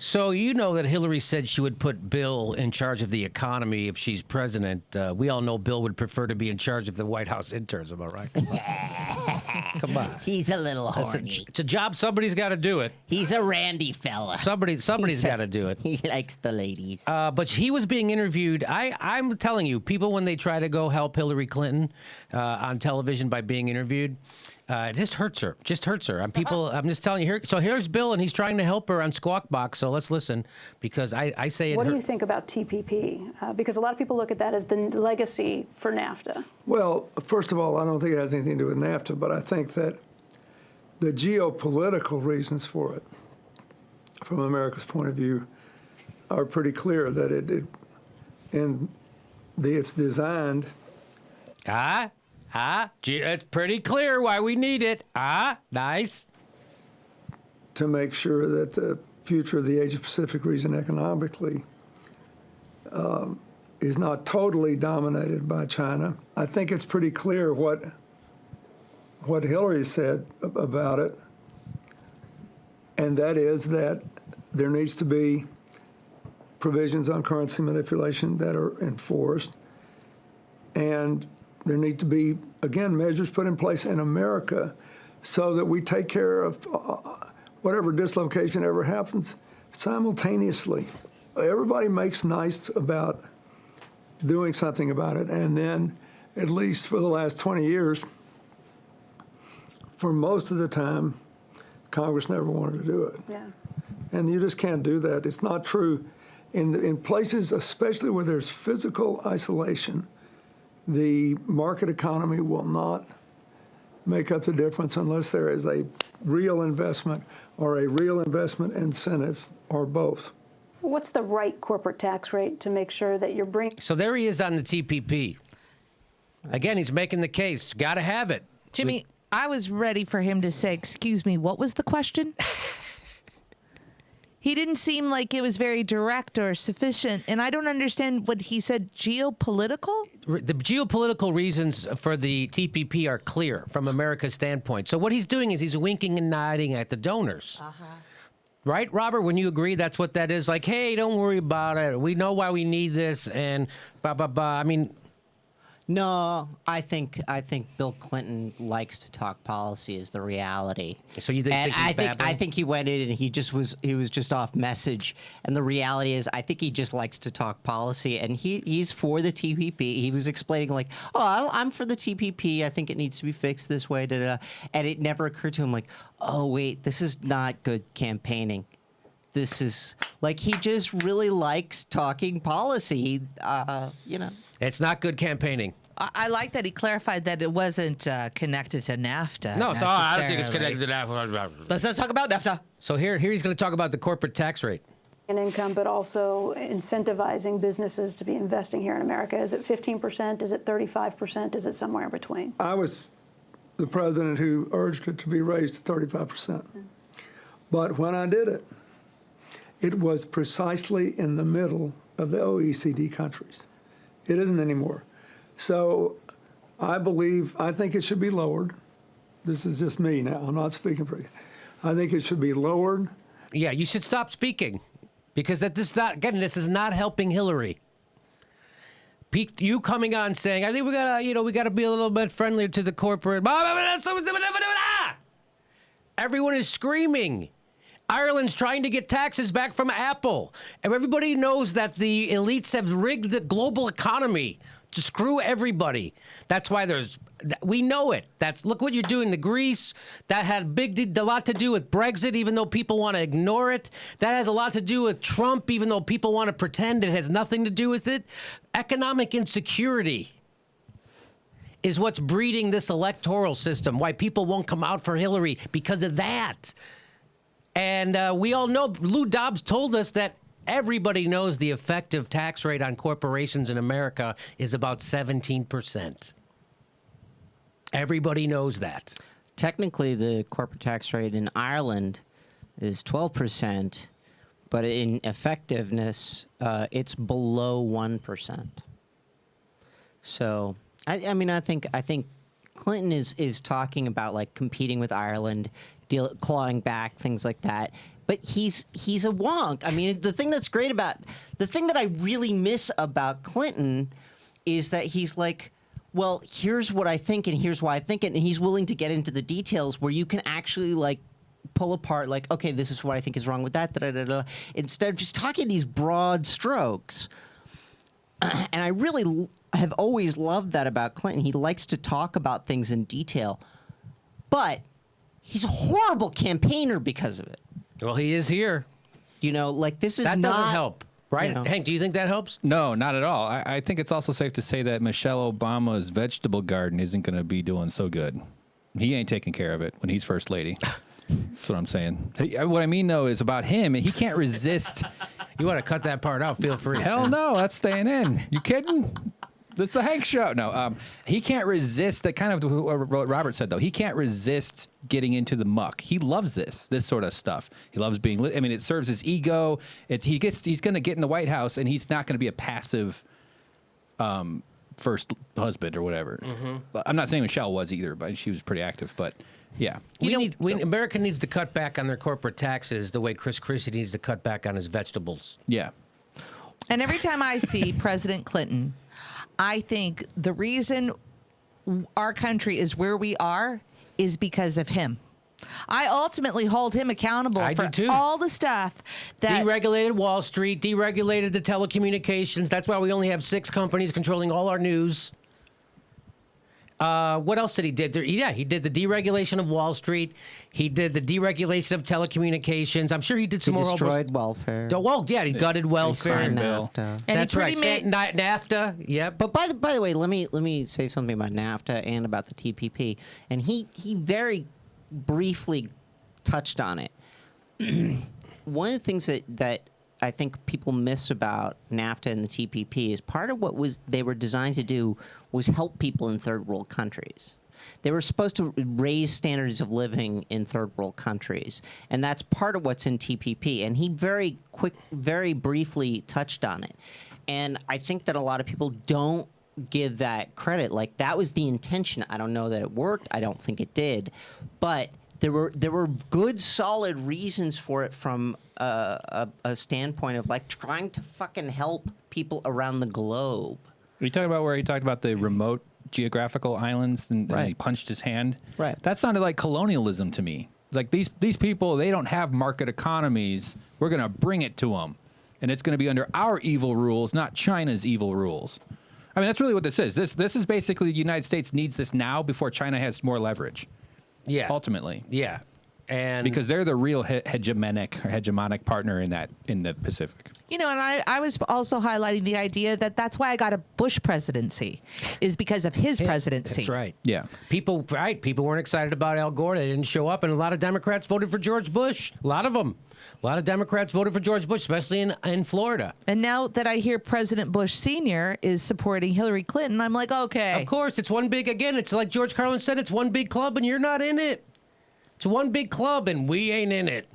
So you know that Hillary said she would put Bill in charge of the economy if she's president. We all know Bill would prefer to be in charge of the White House interns. Am I right? Come on. He's a little horny. It's a job. Somebody's got to do it. He's a randy fella. Somebody's got to do it. He likes the ladies. But he was being interviewed. I'm telling you, people, when they try to go help Hillary Clinton on television by being interviewed, it just hurts her. I'm just telling you here. So here's Bill, and he's trying to help her on Squawk Box. So let's listen, because I say it. What do you think about TPP? Because a lot of people look at that as the legacy for NAFTA. Well, first of all, I don't think it has anything to do with NAFTA, but I think that the geopolitical reasons for it, from America's point of view, are pretty clear. That it's designed. It's pretty clear why we need it. Nice. To make sure that the future of the Asia-Pacific region economically is not totally dominated by China. I think it's pretty clear what Hillary said about it, and that is that there needs to be provisions on currency manipulation that are enforced, and there need to be, again, measures put in place in America so that we take care of whatever dislocation ever happens simultaneously. Everybody makes nice about doing something about it, and then, at least for the last 20 years, for most of the time, Congress never wanted to do it. Yeah. And you just can't do that. It's not true. In places, especially where there's physical isolation, the market economy will not make up the difference unless there is a real investment or a real investment incentive or both. What's the right corporate tax rate to make sure that you're bringing? So there he is on the TPP. Again, he's making the case. Got to have it. Jimmy, I was ready for him to say, excuse me, what was the question? He didn't seem like it was very direct or sufficient, and I don't understand what he said. Geopolitical? The geopolitical reasons for the TPP are clear from America's standpoint. So what he's doing is he's winking and nodding at the donors. Right, Robert? Wouldn't you agree that's what that is? Like, hey, don't worry about it. We know why we need this, and blah, blah, blah. I mean... No, I think Bill Clinton likes to talk policy is the reality. So you think and he's babbling? I think he went in and he was just off message. And the reality is, I think he just likes to talk policy. And he's for the TPP. He was explaining like, oh, I'm for the TPP. I think it needs to be fixed this way. Da, da, da. And it never occurred to him like, oh wait, this is not good campaigning. This is like he just really likes talking policy. You know. It's not good campaigning. I like that he clarified that it wasn't connected to NAFTA. No, so I don't think it's connected to NAFTA. Let's not talk about NAFTA. So here he's going to talk about the corporate tax rate. Income, but also incentivizing businesses to be investing here in America. Is it 15%? Is it 35%? Is it somewhere in between? I was the president who urged it to be raised to 35%. But when I did it, it was precisely in the middle of the OECD countries. It isn't anymore. So I think it should be lowered. This is just me now. I'm not speaking for you. I think it should be lowered. Yeah, you should stop speaking, because this is not helping Hillary. You coming on saying, I think we gotta be a little bit friendlier to the corporate. Everyone is screaming. Ireland's trying to get taxes back from Apple. And everybody knows that the elites have rigged the global economy to screw everybody. That's why we know it. Look what you're doing to Greece. That had a lot to do with Brexit, even though people want to ignore it. That has a lot to do with Trump, even though people want to pretend it has nothing to do with it. Economic insecurity is what's breeding this electoral system, why people won't come out for Hillary because of that. And we all know, Lou Dobbs told us that everybody knows the effective tax rate on corporations in America is about 17%. Everybody knows that. Technically, the corporate tax rate in Ireland is 12%, but in effectiveness, it's below 1%. So, I think Clinton is talking about like competing with Ireland, clawing back, things like that. but he's a wonk. I mean, the thing that I really miss about Clinton is that he's like, well, here's what I think and here's why I think it, and he's willing to get into the details where you can actually like pull apart, like, okay, this is what I think is wrong with that, instead of just talking these broad strokes. And I really have always loved that about Clinton. He likes to talk about things in detail, but he's a horrible campaigner because of it. Well, he is here. Like this is That not, doesn't help, right? Hank, do you think that helps? No, not at all. I think it's also safe to say that Michelle Obama's vegetable garden isn't going to be doing so good. He ain't taking care of it when he's first lady. That's what I'm saying. What I mean, though, is about him. He can't resist. You want to cut that part out, feel free. Hell no, that's staying in. You kidding? This is the Hank show. No, he can't resist that kind of what Robert said, though. He can't resist getting into the muck. He loves this sort of stuff. He loves being, I mean, it serves his ego. He's going to get in the White House, and he's not going to be a passive first husband or whatever. Mm-hmm. I'm not saying Michelle was either, but she was pretty active. But yeah. America needs to cut back on their corporate taxes the way Chris Christie needs to cut back on his vegetables. Yeah. And every time I see President Clinton, I think the reason our country is where we are is because of him. I ultimately hold him accountable for all the stuff that deregulated Wall Street, deregulated the telecommunications. That's why we only have 6 companies controlling all our news. What else did he did? He did the deregulation of Wall Street. He did the deregulation of telecommunications. I'm sure he did some more. He destroyed welfare. He gutted welfare. Signed NAFTA. And that's right. NAFTA. Yep. But by the way, let me say something about NAFTA and about the TPP. And he very briefly touched on it. One of the things that I think people miss about NAFTA and the TPP is part of what they were designed to do was help people in third world countries. They were supposed to raise standards of living in third world countries, and that's part of what's in TPP. And he very briefly touched on it. And I think that a lot of people don't give that credit. Like, that was the intention. I don't know that it worked. I don't think it did. But there were good, solid reasons for it from a standpoint of, like, trying to fucking help people around the globe. Are you talking about where he talked about the remote geographical islands and he punched his hand? Right. That sounded like colonialism to me. Like, these people, they don't have market economies. We're going to bring it to them. And it's going to be under our evil rules, not China's evil rules. I mean, that's really what this is. This is basically the United States needs this now before China has more leverage. Yeah. Ultimately. Yeah. And because they're the real hegemonic partner in the Pacific. And I was also highlighting the idea that that's why I got a Bush presidency, is because of his presidency. That's right. Yeah. People weren't excited about Al Gore. They didn't show up, and a lot of Democrats voted for George Bush. A lot of them. A lot of Democrats voted for George Bush, especially in Florida. And now that I hear President Bush Sr. is supporting Hillary Clinton, I'm like, okay. Of course, it's it's like George Carlin said, it's one big club, and you're not in it. It's one big club, and we ain't in it.